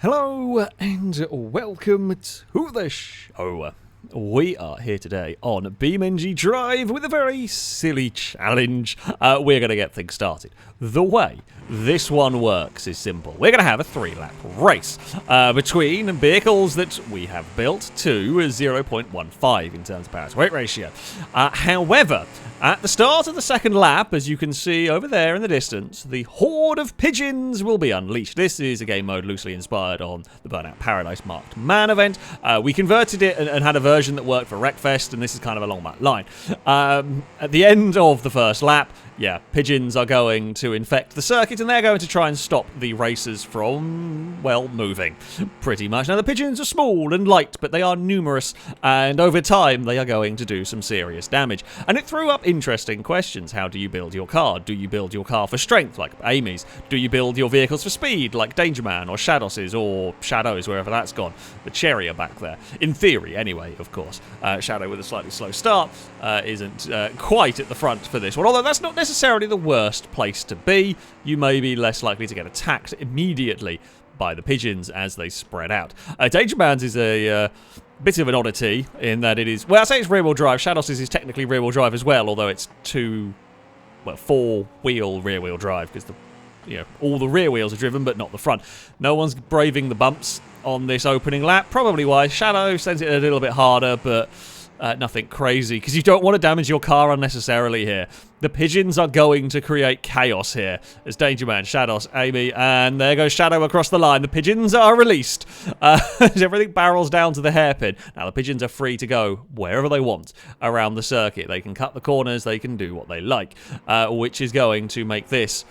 Hello and welcome to the show. We are here today on BeamNG Drive with a very silly challenge. We're going to get things started. The way this one works is simple. We're going to have a 3-lap race between vehicles that we have built to 0.15 in terms of power to weight ratio. However, at the start of the second lap, as you can see over there in the distance, the horde of pigeons will be unleashed. This is a game mode loosely inspired on the Burnout Paradise Marked Man event. We converted it and had a version that worked for Wreckfest, and this is kind of along that line. At the end of the first lap, pigeons are going to infect the circuit, and they're going to try and stop the racers from, well, moving, pretty much. Now, the pigeons are small and light, but they are numerous, and over time, they are going to do some serious damage. And it threw up interesting questions. How do you build your car? Do you build your car for strength, like Amy's? Do you build your vehicles for speed, like Danger Man or Shadows's or Shadows, wherever that's gone? The cherry are back there. In theory, anyway, of course. Shadow with a slightly slow start isn't quite at the front for this one, although that's not necessarily the worst place to be. You may be less likely to get attacked immediately by the pigeons as they spread out. Danger Man's is a bit of an oddity in that it is, well, I say it's rear-wheel drive. Shadow's is technically rear-wheel drive as well, although it's four-wheel rear-wheel drive because all the rear wheels are driven, but not the front. No one's braving the bumps on this opening lap. Probably why Shadow sends it a little bit harder, but nothing crazy, because you don't want to damage your car unnecessarily here. The pigeons are going to create chaos here as Danger Man, Shadows, Amy, and there goes Shadow across the line. The pigeons are released as everything barrels down to the hairpin. Now, the pigeons are free to go wherever they want around the circuit. They can cut the corners, they can do what they like, which is going to make this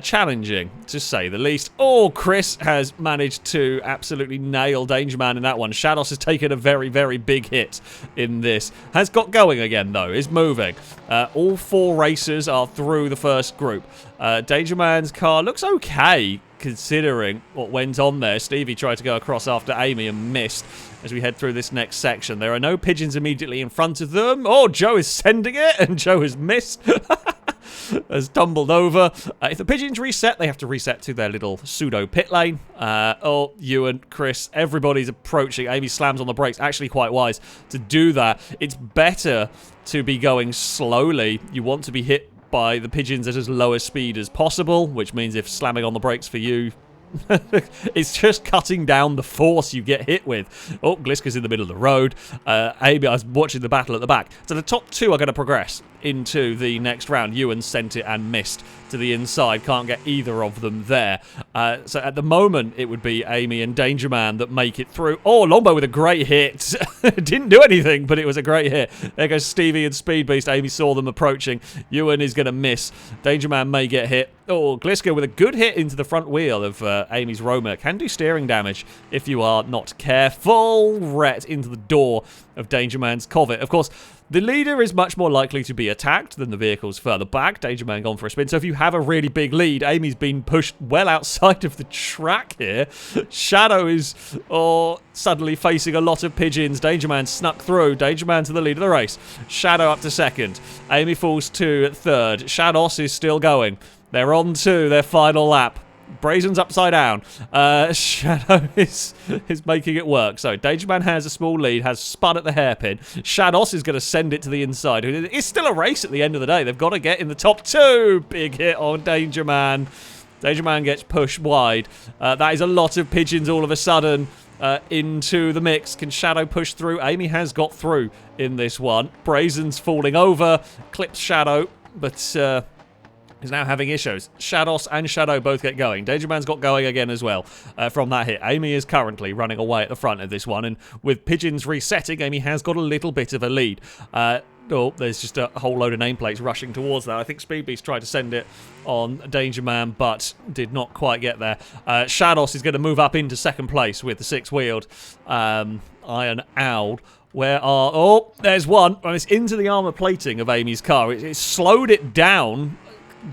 challenging, to say the least. Oh, Chris has managed to absolutely nail Danger Man in that one. Shadows has taken a very, very big hit in this. Has got going again, though. Is moving. All four racers are through the first group. Danger Man's car looks okay, considering what went on there. Stevie tried to go across after Amy and missed as we head through this next section. There are no pigeons immediately in front of them. Oh, Joe is sending it, and Joe has missed. Has tumbled over. If the pigeons reset, they have to reset to their little pseudo pit lane. Ewan, Chris, everybody's approaching. Amy slams on the brakes. Actually quite wise to do that. It's better to be going slowly. You want to be hit by the pigeons at as low a speed as possible, which means if slamming on the brakes for you, it's just cutting down the force you get hit with. Oh, Gliska's in the middle of the road. Amy, I was watching the battle at the back. So the top two are going to progress into the next round. Ewan sent it and missed to the inside. Can't get either of them there. So at the moment, it would be Amy and Danger Man that make it through. Oh, Longbow with a great hit. Didn't do anything, but it was a great hit. There goes Stevie and Speed Beast. Amy saw them approaching. Ewan is going to miss. Danger Man may get hit. Oh, Gliska with a good hit into the front wheel of Amy's Roamer. Can do steering damage if you are not careful. Ret into the door of Danger Man's Covet. Of course, the leader is much more likely to be attacked than the vehicles further back. Danger Man gone for a spin. So if you have a really big lead, Amy's been pushed well outside of the track here. Shadow is suddenly facing a lot of pigeons. Danger Man snuck through. Danger Man to the lead of the race. Shadow up to second. Amy falls to third. Shadows is still going. They're on to their final lap. Brazen's upside down. Shadow is making it work. So Danger Man has a small lead, has spun at the hairpin. Shadows is going to send it to the inside. It's still a race at the end of the day. They've got to get in the top two. Big hit on Danger Man. Danger Man gets pushed wide. That is a lot of pigeons all of a sudden into the mix. Can Shadow push through? Amy has got through in this one. Brazen's falling over. Clips Shadow, but is now having issues. Shadows and Shadow both get going. Danger Man's got going again as well from that hit. Amy is currently running away at the front of this one, and with pigeons resetting, Amy has got a little bit of a lead. There's just a whole load of nameplates rushing towards that. I think Speed Beast tried to send it on Danger Man, but did not quite get there. Shadows is going to move up into second place with the six-wheeled Iron Owl. There's one. And it's into the armor plating of Amy's car. It slowed it down,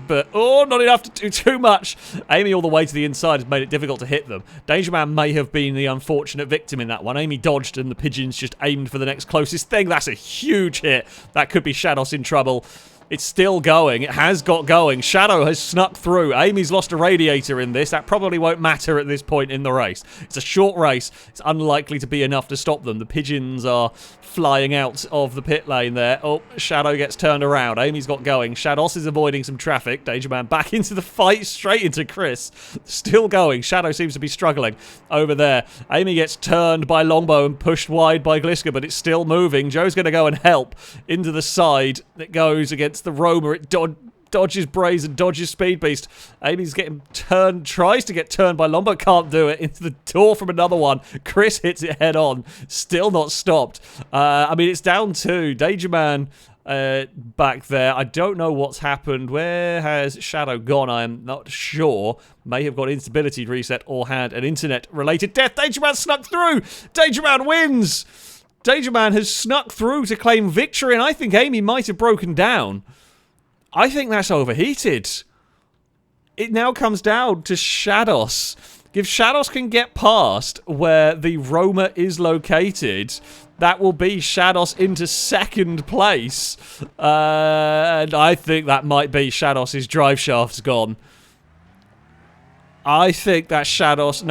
but not enough to do too much. Amy all the way to the inside has made it difficult to hit them. Danger Man may have been the unfortunate victim in that one. Amy dodged and the pigeons just aimed for the next closest thing. That's a huge hit. That could be Shadows in trouble. It's still going. It has got going. Shadow has snuck through. Amy's lost a radiator in this. That probably won't matter at this point in the race. It's a short race. It's unlikely to be enough to stop them. The pigeons are flying out of the pit lane there. Oh, Shadow gets turned around. Amy's got going. Shados is avoiding some traffic. Danger Man back into the fight, straight into Chris. Still going. Shadow seems to be struggling over there. Amy gets turned by Longbow and pushed wide by Gliska, but it's still moving. Joe's going to go and help into the side. It goes against the Roamer. It dodges Braze and dodges Speed Beast. Amy's getting turned, tries to get turned by Longbow, can't do it. Into the door from another one. Chris hits it head on. Still not stopped. I mean, it's down to Danger Man back there. I don't know what's happened. Where has Shadow gone? I'm not sure. May have got instability reset or had an internet-related death. Danger Man snuck through. Danger Man wins. Danger Man has snuck through to claim victory, and I think Amy might have broken down. I think that's overheated. It now comes down to Shados. If Shados can get past where the Roamer is located, that will be Shados into second place. And I think that might be Shados' drive shaft's gone. I think that Shados...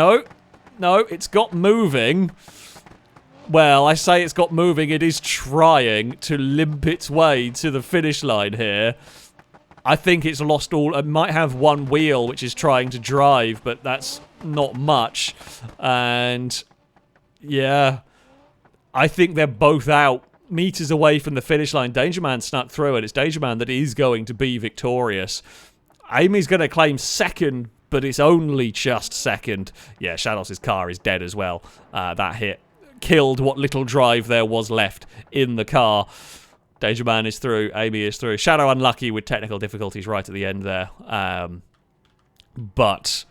No, it's got moving. Well, I say it's got moving. It is trying to limp its way to the finish line here. I think it's lost all... It might have one wheel, which is trying to drive, but that's not much. And, yeah, I think they're both out meters away from the finish line. Danger Man snuck through, and it's Danger Man that is going to be victorious. Amy's going to claim second, but it's only just second. Yeah, Shados' car is dead as well. That hit killed what little drive there was left in the car. Danger Man is through. Amy is through. Shadow unlucky with technical difficulties right at the end there. But,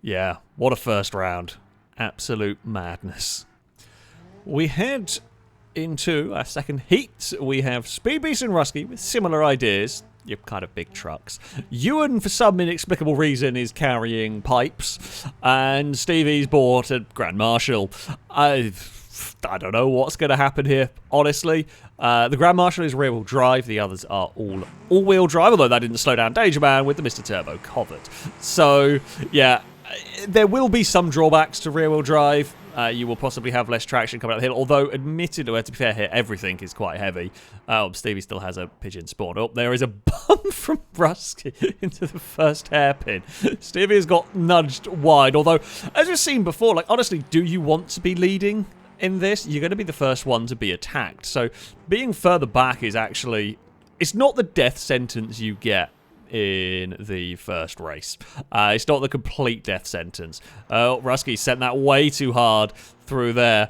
yeah, what a first round. Absolute madness. We head into our second heat. We have Speed Beast and Rusky with similar ideas. You're kind of big trucks. Ewan, for some inexplicable reason, is carrying pipes. And Stevie's bought a Grand Marshal. I don't know what's going to happen here, honestly. The Grand Marshal is rear-wheel drive. The others are all-wheel drive, although that didn't slow down Danger Man with the Mr. Turbo covered. So, yeah, there will be some drawbacks to rear-wheel drive. You will possibly have less traction coming up the hill, although admittedly, to be fair here, everything is quite heavy. Stevie still has a pigeon spawn. Oh, there is a bump from Rusky into the first hairpin. Stevie has got nudged wide, although, as we've seen before, like, honestly, do you want to be leading in this? You're going to be the first one to be attacked. So being further back is actually... It's not the death sentence you get in the first race. It's not the complete death sentence. Rusky sent that way too hard through there.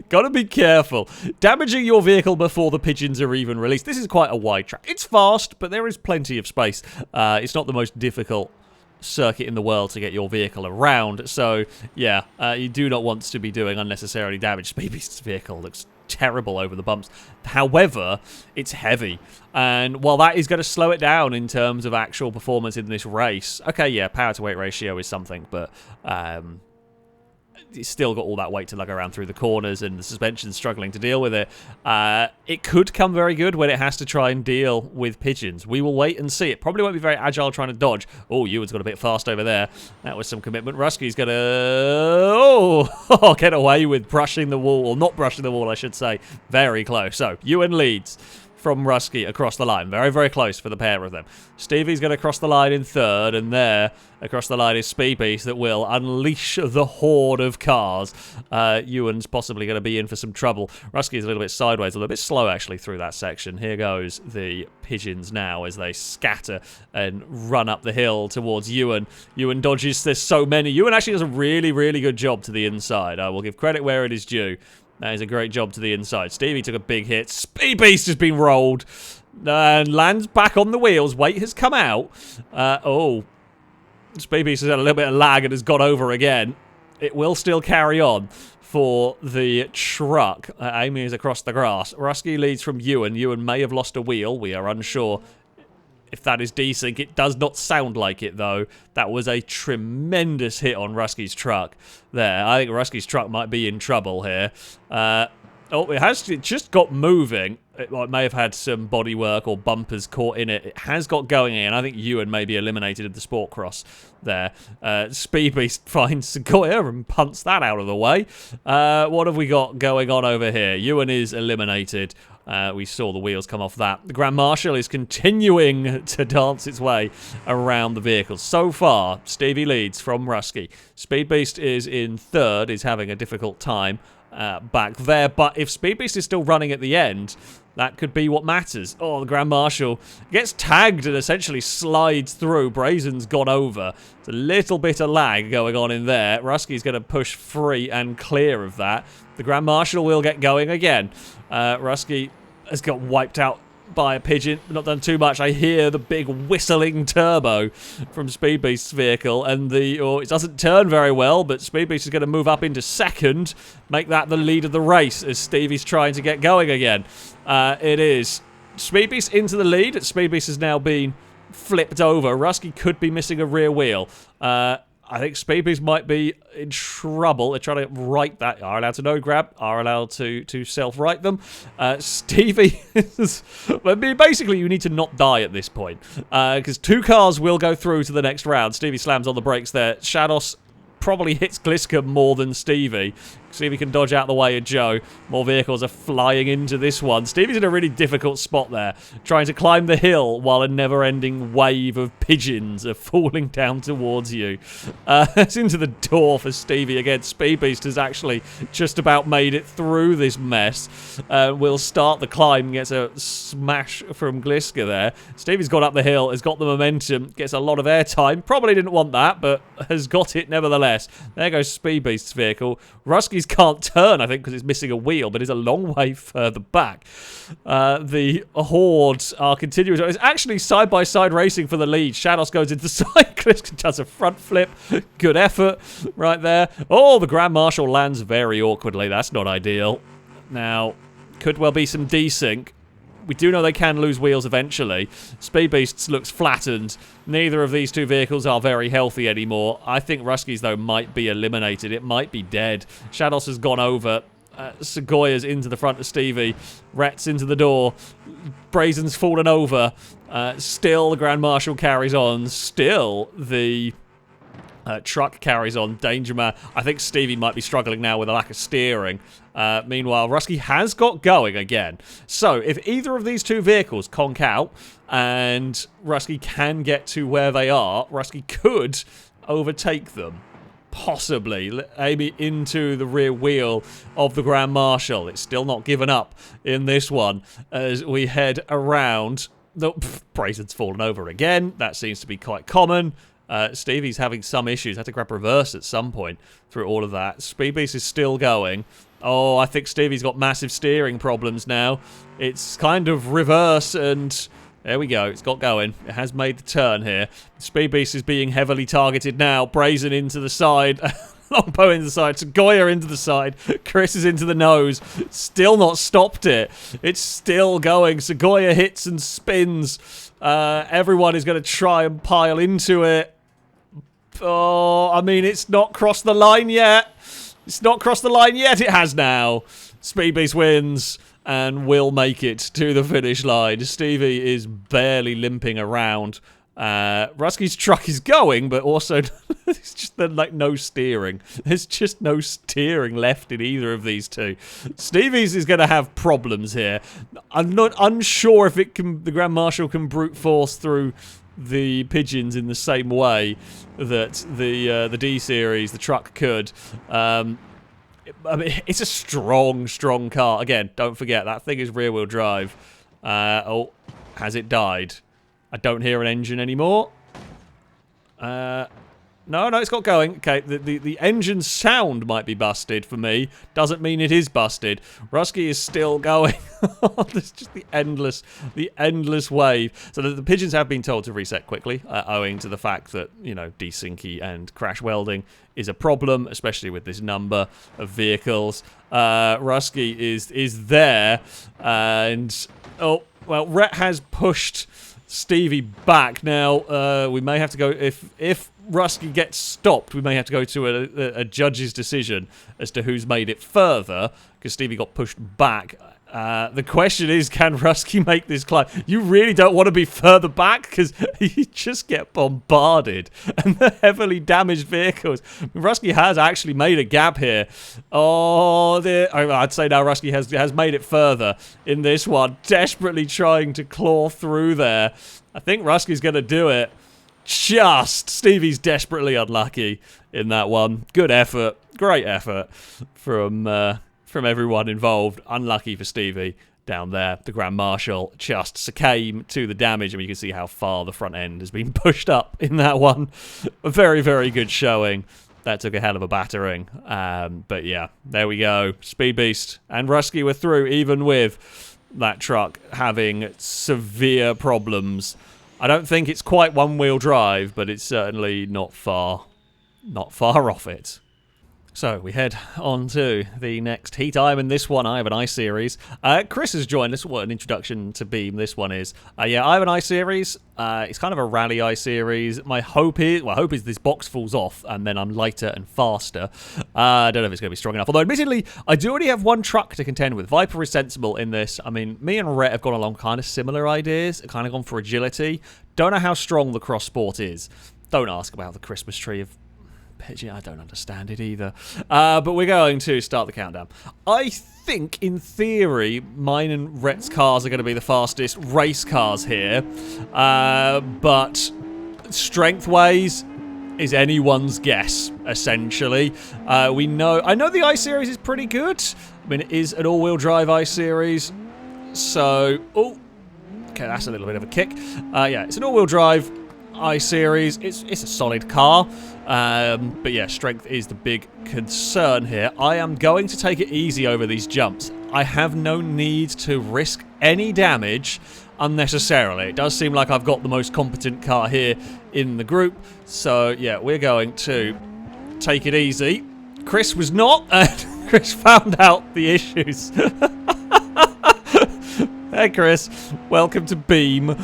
Gotta be careful. Damaging your vehicle before the pigeons are even released. This is quite a wide track. It's fast, but there is plenty of space. It's not the most difficult circuit in the world to get your vehicle around. So, yeah, you do not want to be doing unnecessarily damage. Speed Beast's vehicle looks terrible over the bumps. However, it's heavy, and while that is going to slow it down in terms of actual performance in this race, okay, yeah, power to weight ratio is something, but it's still got all that weight to lug around through the corners, and the suspension's struggling to deal with it. It could come very good when it has to try and deal with pigeons. We will wait and see. It probably won't be very agile trying to dodge. Oh, Ewan's got a bit fast over there. That was some commitment. Rusky's going to get away with brushing the wall, or not brushing the wall, I should say. Very close. So, Ewan leads from Rusky across the line. Very, very close for the pair of them. Stevie's going to cross the line in third, and there, across the line, is Speed Beast that will unleash the horde of cars. Ewan's possibly going to be in for some trouble. Rusky's a little bit sideways, a little bit slow, actually, through that section. Here goes the pigeons now as they scatter and run up the hill towards Ewan. Ewan dodges. There's so many. Ewan actually does a really, really good job to the inside. I will give credit where it is due. That is a great job to the inside. Stevie took a big hit. Speed Beast has been rolled. And lands back on the wheels. Weight has come out. Speed Beast has had a little bit of lag and has got over again. It will still carry on for the truck. Amy is across the grass. Rusky leads from Ewan. Ewan may have lost a wheel. We are unsure if that is desync. It does not sound like it, though. That was a tremendous hit on Rusky's truck there. I think Rusky's truck might be in trouble here. It just got moving. It may have had some bodywork or bumpers caught in it. It has got going in. I think Ewan may be eliminated of the Sport Cross there. Speed Beast finds Segoya and punts that out of the way. What have we got going on over here? Ewan is eliminated. We saw the wheels come off that. The Grand Marshal is continuing to dance its way around the vehicles. So far, Stevie leads from Rusky. Speed Beast is in third, is having a difficult time back there. But if Speed Beast is still running at the end, that could be what matters. Oh, the Grand Marshal gets tagged and essentially slides through. Brazen's gone over. There's a little bit of lag going on in there. Rusky's going to push free and clear of that. The Grand Marshal will get going again. Rusky has got wiped out by a pigeon. Not done too much. I hear the big whistling turbo from Speed Beast's vehicle, and it doesn't turn very well, but Speed Beast is going to move up into second, make that the lead of the race as Stevie's trying to get going again. It is Speed Beast into the lead. Speed Beast has now been flipped over. Rusky could be missing a rear wheel. I think Speed Beast might be in trouble. They're trying to right that. Are allowed to no grab. Are allowed to self-right them. Stevie is... basically, you need to not die at this point. Because 2 cars will go through to the next round. Stevie slams on the brakes there. Shados probably hits Gliska more than Stevie. Stevie can dodge out the way of Joe. More vehicles are flying into this one. Stevie's in a really difficult spot there, trying to climb the hill while a never-ending wave of pigeons are falling down towards you. It's into the door for Stevie again. Speed Beast has actually just about made it through this mess. Will start the climb, gets a smash from Gliska there. Stevie's got up the hill, has got the momentum, gets a lot of airtime. Probably didn't want that, but has got it nevertheless. There goes Speed Beast's vehicle. Rusky's can't turn, I think, because it's missing a wheel, but it's a long way further back. The Horde are continuing. It's actually side-by-side racing for the lead. Shadows goes into the side. Gliska does a front flip. Good effort right there. Oh, the Grand Marshal lands very awkwardly. That's not ideal. Now, could well be some desync. We do know they can lose wheels eventually. Speed Beasts looks flattened. Neither of these 2 vehicles are very healthy anymore. I think Rusky's, though, might be eliminated. It might be dead. Shados has gone over. Segoya's into the front of Stevie. Rhett's into the door. Brazen's fallen over. Still, the Grand Marshal carries on. Still, the... truck carries on. Danger Man. I think Stevie might be struggling now with a lack of steering. Meanwhile, Rusky has got going again. So, if either of these 2 vehicles conk out and Rusky can get to where they are, Rusky could overtake them. Possibly. Maybe into the rear wheel of the Grand Marshal. It's still not given up in this one as we head around. Brazen's fallen over again. That seems to be quite common. Stevie's having some issues. Had to grab reverse at some point through all of that. Speed Beast is still going. Oh, I think Stevie's got massive steering problems now. It's kind of reverse and... There we go. It's got going. It has made the turn here. Speed Beast is being heavily targeted now. Brazen into the side. Longbow into the side. Segoya into the side. Chris is into the nose. Still not stopped it. It's still going. Segoya hits and spins. Everyone is going to try and pile into it. Oh, I mean, it's not crossed the line yet. It's not crossed the line yet. It has now. Speed Beast wins and will make it to the finish line. Stevie is barely limping around. Rusky's truck is going, but also it's just like no steering. There's just no steering left in either of these 2. Stevie's is going to have problems here. I'm not unsure if the Grand Marshal can brute force through the pigeons in the same way that the D series, the truck, could. I mean, it's a strong car. Again, don't forget that thing is rear-wheel drive. Oh, has it died? I don't hear an engine anymore. No, it's got going. Okay, the engine sound might be busted for me. Doesn't mean it is busted. Rusky is still going. There's just the endless wave. So the pigeons have been told to reset quickly, owing to the fact that, you know, desyncy and crash welding is a problem, especially with this number of vehicles. Rusky is there, and oh well, Rhett has pushed Stevie back. Now we may have to go if Rusky gets stopped, we may have to go to a judge's decision as to who's made it further, because Stevie got pushed back. The question is, can Rusky make this climb? You really don't want to be further back because you just get bombarded. And the heavily damaged vehicles. Rusky has actually made a gap here. Oh, I'd say now Rusky has made it further in this one. Desperately trying to claw through there. I think Rusky's going to do it. Stevie's desperately unlucky in that one. Good effort. Great effort from everyone involved. Unlucky for Stevie down there. The Grand Marshal just succumbed to the damage. I mean, you can see how far the front end has been pushed up in that one. A very, very good showing. That took a hell of a battering. But yeah, there we go. Speed Beast and Rusky were through, even with that truck having severe problems. I don't think it's quite one-wheel drive, but it's certainly not far off it. So we head on to the next heat. I'm in this one. I have an I-Series. Chris has joined us. What an introduction to Beam this one is. Yeah, I have an I-Series. It's kind of a rally I-Series. My hope is this box falls off and then I'm lighter and faster. I don't know if it's going to be strong enough. Although, admittedly, I do only have one truck to contend with. Viper is sensible in this. I mean, me and Rhett have gone along kind of similar ideas. Kind of gone for agility. Don't know how strong the Cross Sport is. Don't ask about the Christmas tree of pigeon. I don't understand it either. But we're going to start the countdown. I think, in theory, mine and Rhett's cars are going to be the fastest race cars here. But strength-wise is anyone's guess, essentially. I know the I-Series is pretty good. I mean, it is an all-wheel drive I-Series. So, okay, that's a little bit of a kick. Yeah, it's an all-wheel drive I-Series. It's a solid car. But yeah, strength is the big concern here. I am going to take it easy over these jumps. I have no need to risk any damage unnecessarily. It does seem like I've got the most competent car here in the group. So yeah, we're going to take it easy. Chris was not. Chris found out the issues. Hey Chris, welcome to Beam.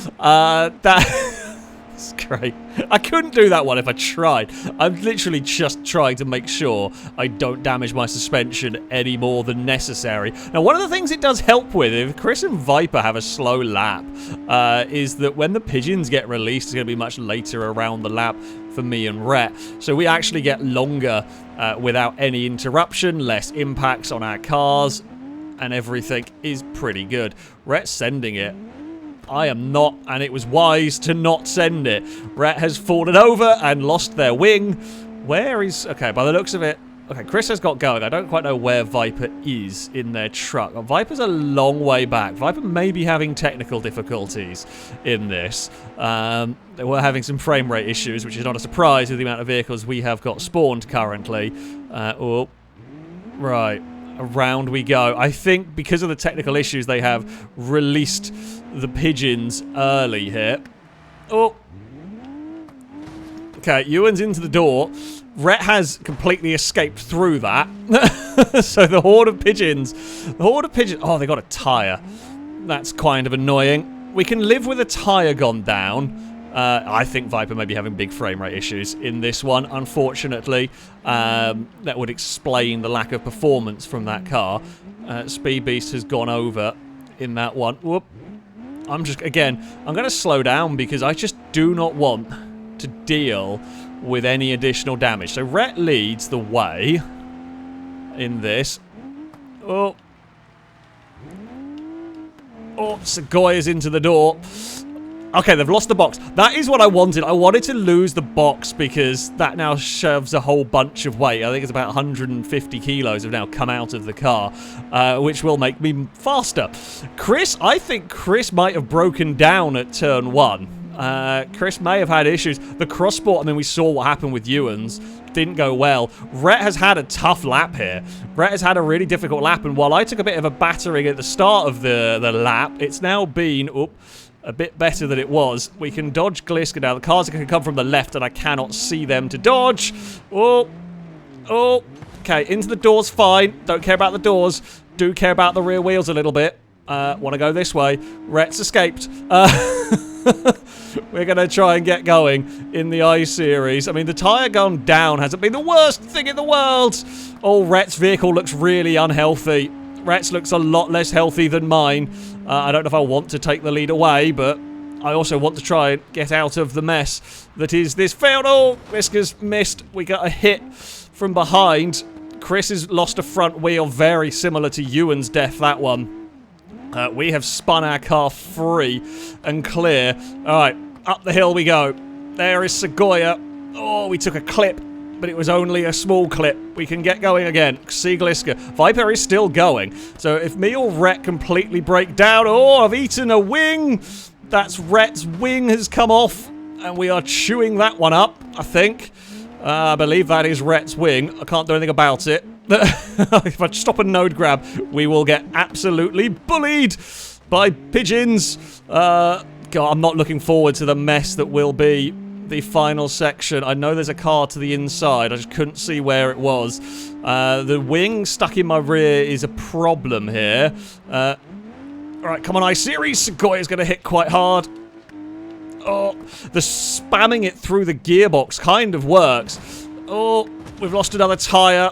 That's great. I couldn't do that one if I tried. I'm literally just trying to make sure I don't damage my suspension any more than necessary. Now, one of the things it does help with, if Chris and Viper have a slow lap, is that when the pigeons get released, it's going to be much later around the lap for me and Rhett. So we actually get longer without any interruption, less impacts on our cars, and everything is pretty good. Rhett's sending it. I am not, and it was wise to not send it. Rhett has fallen over and lost their wing. Where is... Okay, by the looks of it... Okay, Chris has got going. I don't quite know where Viper is in their truck. Viper's a long way back. Viper may be having technical difficulties in this. They were having some frame rate issues, which is not a surprise with the amount of vehicles we have got spawned currently. Right. Around we go. I think because of the technical issues, they have released the pigeons early here. Oh. Okay, Ewan's into the door. Rhett has completely escaped through that. So the horde of pigeons... Oh, they got a tyre. That's kind of annoying. We can live with a tyre gone down. I think Viper may be having big frame rate issues in this one, unfortunately. That would explain the lack of performance from that car. Speed Beast has gone over in that one. Whoop. I'm going to slow down because I just do not want to deal with any additional damage. So Rhett leads the way in this. Oh, Segoya's into the door. Okay, they've lost the box. That is what I wanted. I wanted to lose the box because that now shoves a whole bunch of weight. I think it's about 150 kilos have now come out of the car, which will make me faster. I think Chris might have broken down at turn 1. Chris may have had issues. The crosssport, I mean, we saw what happened with Ewan's. Didn't go well. Rhett has had a tough lap here. Rhett has had a really difficult lap, and while I took a bit of a battering at the start of the lap, it's now been... a bit better than it was. We can dodge Gliska now. The cars can come from the left, and I cannot see them to dodge. Okay, into the doors, fine. Don't care about the doors. Do care about the rear wheels a little bit. Want to go this way. Rhett's escaped. We're going to try and get going in the I-Series. I mean, the tyre gone down hasn't been the worst thing in the world. Oh, Rhett's vehicle looks really unhealthy. Rhett's looks a lot less healthy than mine. I don't know if I want to take the lead away, but I also want to try and get out of the mess that is this field. Oh, Whiskers missed. We got a hit from behind. Chris has lost a front wheel, very similar to Ewan's death, that one. We have spun our car free and clear. Alright, up the hill we go. There is Segoya. Oh, we took a clip, but it was only a small clip. We can get going again. See Gliska. Viper is still going. So if me or Rhett completely break down... Oh, I've eaten a wing! That's Rhett's wing has come off, and we are chewing that one up, I think. I believe that is Rhett's wing. I can't do anything about it. If I stop a node grab, we will get absolutely bullied by pigeons. God, I'm not looking forward to the mess that will be the final section. I know there's a car to the inside. I just couldn't see where it was. The wing stuck in my rear is a problem here. Alright, come on, I-Series. Segoya's going to hit quite hard. Oh, the spamming it through the gearbox kind of works. Oh, we've lost another tyre.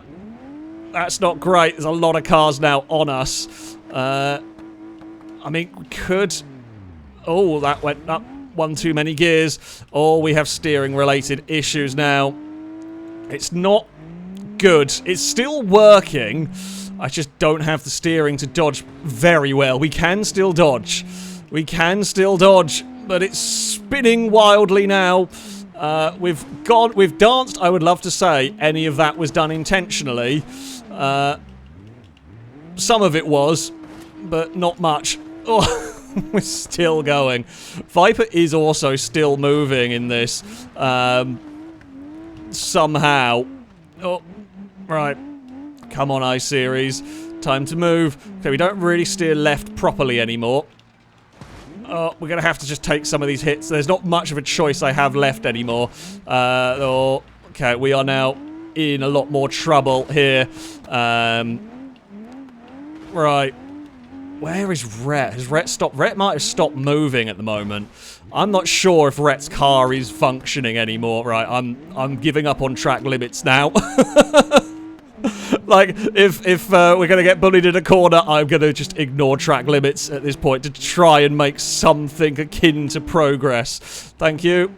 That's not great. There's a lot of cars now on us. I mean, we could... Oh, that went up one too many gears. Oh, we have steering-related issues now. It's not good. It's still working. I just don't have the steering to dodge very well. We can still dodge. We can still dodge, but it's spinning wildly now. We've danced, I would love to say. Any of that was done intentionally. Some of it was, but not much. Oh, we're still going. Viper is also still moving in this. Somehow. Oh, right. Come on, I-Series. Time to move. Okay, we don't really steer left properly anymore. Oh, we're going to have to just take some of these hits. There's not much of a choice I have left anymore. Okay, we are now in a lot more trouble here. Right. Where is Rhett? Has Rhett stopped? Rhett might have stopped moving at the moment. I'm not sure if Rhett's car is functioning anymore. Right, I'm giving up on track limits now. Like, if we're going to get bullied in a corner, I'm going to just ignore track limits at this point to try and make something akin to progress. Thank you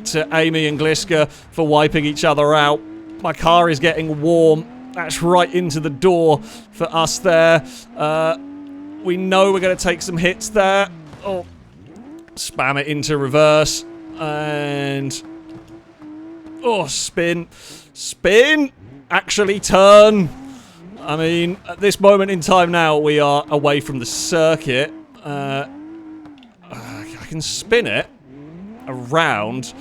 to Amy and Gliska for wiping each other out. My car is getting warm. That's right into the door for us there. We know we're going to take some hits there. Oh, spam it into reverse. And... Oh, spin. Spin! Actually turn. I mean, at this moment in time now, we are away from the circuit. I can spin it around.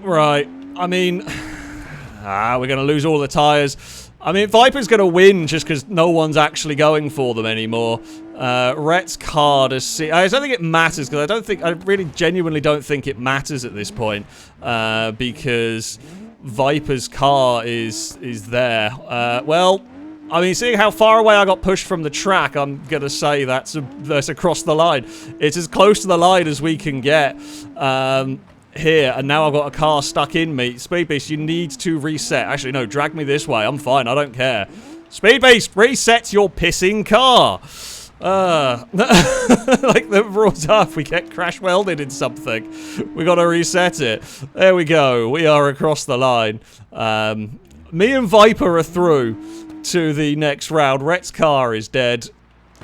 Right. I mean, we're going to lose all the tyres. I mean, Viper's going to win just because no one's actually going for them anymore. Rhett's car to see. I don't think it matters because I really genuinely don't think it matters at this point. Because Viper's car is there. Well, I mean, seeing how far away I got pushed from the track, I'm going to say that's across the line. It's as close to the line as we can get. Here, and now I've got a car stuck in me. Speed Beast, you need to reset. Actually, no, drag me this way. I'm fine. I don't care. Speed Beast, reset your pissing car. Like the rules are, if we get crash welded in something, we got to reset it. There we go. We are across the line. Me and Viper are through to the next round. Rhett's car is dead.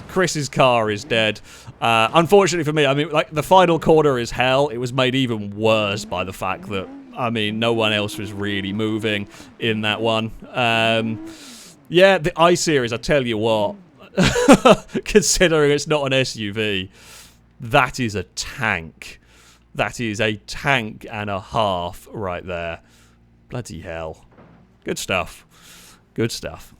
Chris's car is dead. Unfortunately for me, I mean, like, the final corner is hell. It was made even worse by the fact that, I mean, no one else was really moving in that one. Yeah, the I-Series, I tell you what, considering it's not an SUV, that is a tank. That is a tank and a half right there. Bloody hell. Good stuff. Good stuff.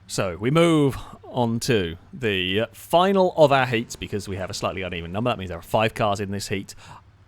So, we move on to the final of our heats because we have a slightly uneven number. That means there are 5 cars in this heat.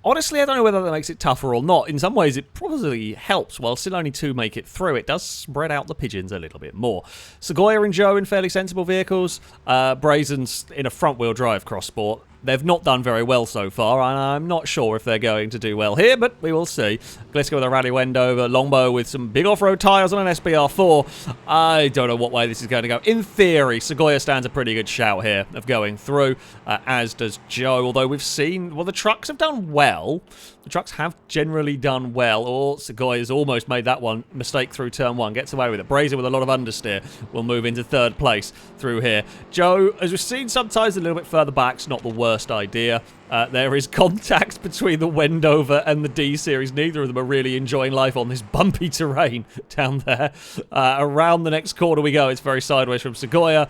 Honestly, I don't know whether that makes it tougher or not. In some ways, it probably helps. While still only 2 make it through, it does spread out the pigeons a little bit more. Segoya and Joe in fairly sensible vehicles. Brazen's in a front-wheel drive cross-sport. They've not done very well so far, and I'm not sure if they're going to do well here, but we will see. Gliska with a rally Wendover, Longbow with some big off-road tyres on an SBR4. I don't know what way this is going to go. In theory, Segoya stands a pretty good shout here of going through, as does Joe, although we've seen, well, the trucks have done well. The trucks have generally done well, or Segoya's almost made that one mistake through turn 1, gets away with it. Brazen with a lot of understeer will move into 3rd place through here. Joe, as we've seen sometimes a little bit further back, it's not the worst idea. There is contact between the Wendover and the D-Series. Neither of them are really enjoying life on this bumpy terrain down there. Around the next corner we go. It's very sideways from Segoya,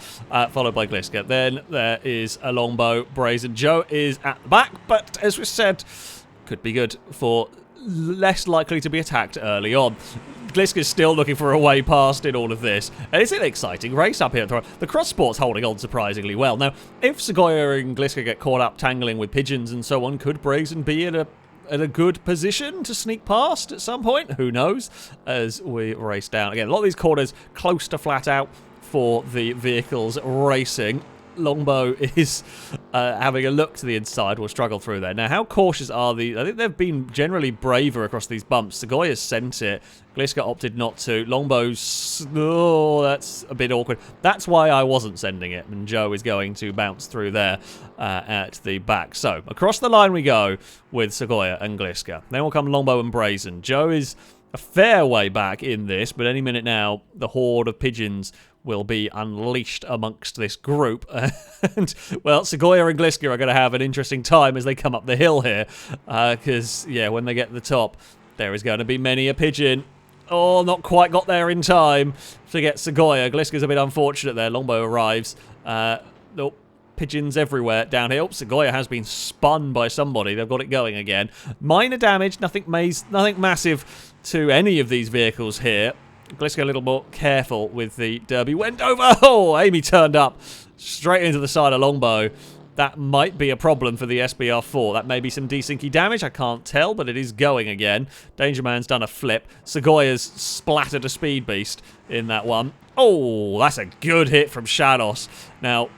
followed by Gliska. Then there is a Longbow. Brazen Joe is at the back, but as we said, could be good for less likely to be attacked early on. Gliska's still looking for a way past in all of this. And it's an exciting race up here. The cross sport's holding on surprisingly well. Now, if Segoya and Gliska get caught up tangling with pigeons and so on, could Brazen be in a good position to sneak past at some point? Who knows? As we race down. Again, a lot of these corners close to flat out for the vehicles racing. Longbow is having a look to the inside. Will struggle through there. Now, how cautious are these? I think they've been generally braver across these bumps. Segoya sent it. Gliska opted not to. Longbow's... Oh, that's a bit awkward. That's why I wasn't sending it. And Joe is going to bounce through there at the back. So, across the line we go with Segoya and Gliska. Then will come Longbow and Brazen. Joe is a fair way back in this, but any minute now, the horde of pigeons will be unleashed amongst this group. And, well, Segoya and Gliska are going to have an interesting time as they come up the hill here. Because, yeah, when they get to the top, there is going to be many a pigeon. Oh, not quite got there in time to get Segoya. Gliska's a bit unfortunate there. Longbow arrives. Nope. Pigeons everywhere down here. Oh, Segoya has been spun by somebody. They've got it going again. Minor damage, nothing massive to any of these vehicles here. Gliska a little more careful with the Derby. Wendover! Oh, Amy turned up straight into the side of Longbow. That might be a problem for the SBR4. That may be some desinky damage. I can't tell, but it is going again. Danger Man's done a flip. Segoya's splattered a speed beast in that one. Oh, that's a good hit from Shadows. Now,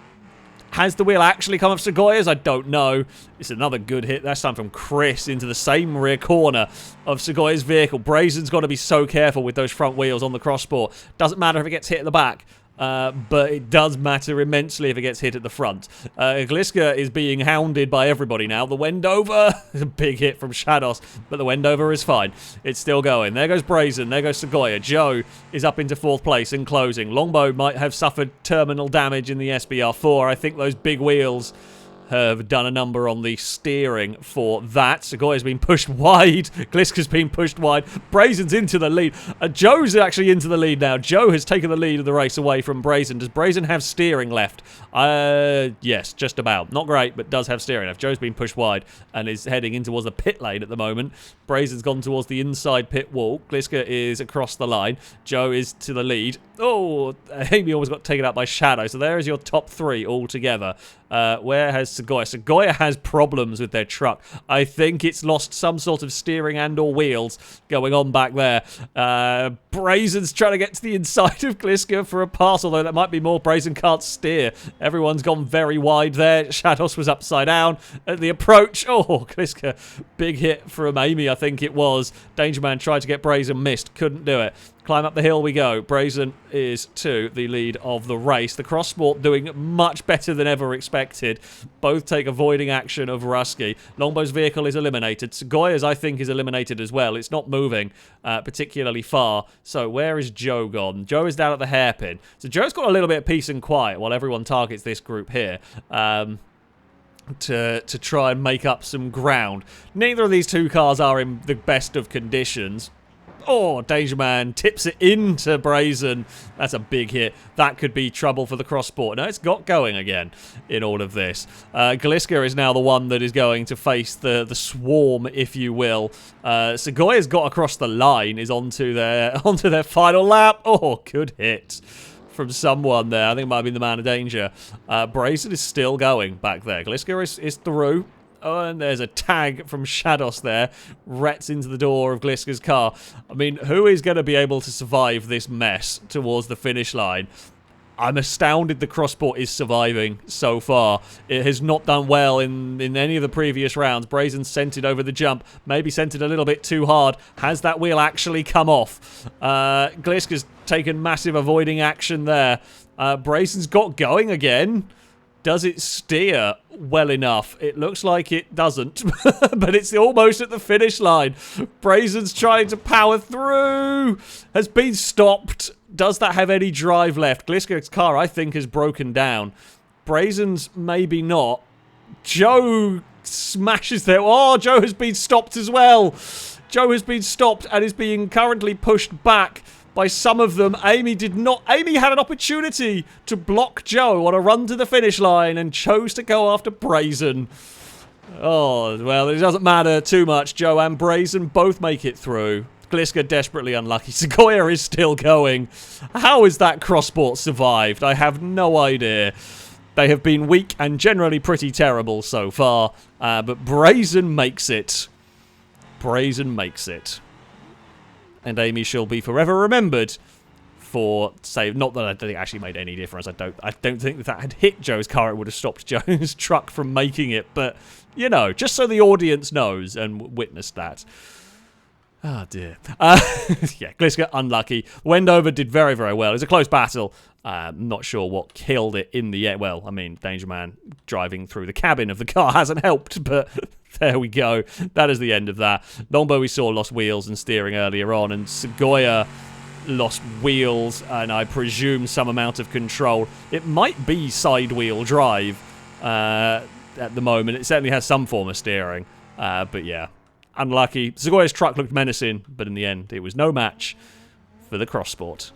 has the wheel actually come off Segoya's? I don't know. It's another good hit. That's time from Chris into the same rear corner of Segoya's vehicle. Brazen's got to be so careful with those front wheels on the cross-sport. Doesn't matter if it gets hit at the back. But it does matter immensely if it gets hit at the front. Gliska is being hounded by everybody now. The Wendover, a big hit from Shadows, but the Wendover is fine. It's still going. There goes Brazen. There goes Segoya. Joe is up into 4th place and closing. Longbow might have suffered terminal damage in the SBR4. I think those big wheels have done a number on the steering for that. Segoya's been pushed wide. Gliska's been pushed wide. Brazen's into the lead. Joe's actually into the lead now. Joe has taken the lead of the race away from Brazen. Does Brazen have steering left? Yes, just about. Not great, but does have steering left. Joe's been pushed wide and is heading in towards the pit lane at the moment. Brazen's gone towards the inside pit wall. Gliska is across the line. Joe is to the lead. Oh, Amy almost got taken out by Shadow. So there is your top 3 all together. Where has Segoya? Segoya has problems with their truck. I think it's lost some sort of steering and or wheels going on back there. Brazen's trying to get to the inside of Gliska for a pass, although that might be more. Brazen can't steer. Everyone's gone very wide there. Shadows was upside down at the approach. Oh, Gliska, big hit from Amy, I think it was. Danger Man tried to get Brazen, missed, couldn't do it. Climb up the hill we go. Brazen is to the lead of the race. The cross-sport doing much better than ever expected. Both take avoiding action of Rusky. Longbow's vehicle is eliminated. Segoya's, I think, is eliminated as well. It's not moving particularly far. So where is Joe gone? Joe is down at the hairpin. So Joe's got a little bit of peace and quiet while everyone targets this group here. To try and make up some ground. Neither of these two cars are in the best of conditions. Oh, Danger Man tips it into Brazen. That's a big hit. That could be trouble for the cross-sport. No, it's got going again in all of this. Gliska is now the one that is going to face the swarm, if you will. Segoya's got across the line, is onto their final lap. Oh, good hit from someone there. I think it might have been the man of danger. Brazen is still going back there. Gliska is through. Oh, and there's a tag from Shadows there. Rets into the door of Gliska's car. I mean, who is going to be able to survive this mess towards the finish line? I'm astounded the Crossport is surviving so far. It has not done well in any of the previous rounds. Brazen sent it over the jump. Maybe sent it a little bit too hard. Has that wheel actually come off? Gliska's taken massive avoiding action there. Brazen's got going again. Does it steer well enough? It looks like it doesn't, but it's almost at the finish line. Brazen's trying to power through. Has been stopped. Does that have any drive left? Gliska's car, I think, has broken down. Brazen's maybe not. Joe smashes there. Oh, Joe has been stopped as well. Joe has been stopped and is being currently pushed back by some of them. Amy did not. Amy had an opportunity to block Joe on a run to the finish line and chose to go after Brazen. Oh, well, it doesn't matter too much. Joe and Brazen both make it through. Gliska desperately unlucky. Sequoia is still going. How has that Crossport survived? I have no idea. They have been weak and generally pretty terrible so far. But Brazen makes it. Brazen makes it. And Amy shall be forever remembered for, say, not that I don't think it actually made any difference. I don't think that had hit Joe's car, it would have stopped Joe's truck from making it. But, you know, just so the audience knows and witnessed that. Oh, dear. Yeah, Gliska, unlucky. Wendover did very, very well. It was a close battle. Not sure what killed it in the end. Well, I mean, Danger Man driving through the cabin of the car hasn't helped, but there we go. That is the end of that. Longbow, we saw, lost wheels and steering earlier on, and Sequoia lost wheels and I presume some amount of control. It might be side-wheel drive at the moment. It certainly has some form of steering, but yeah. Unlucky. Sequoia's truck looked menacing, but in the end, it was no match for the Crossport.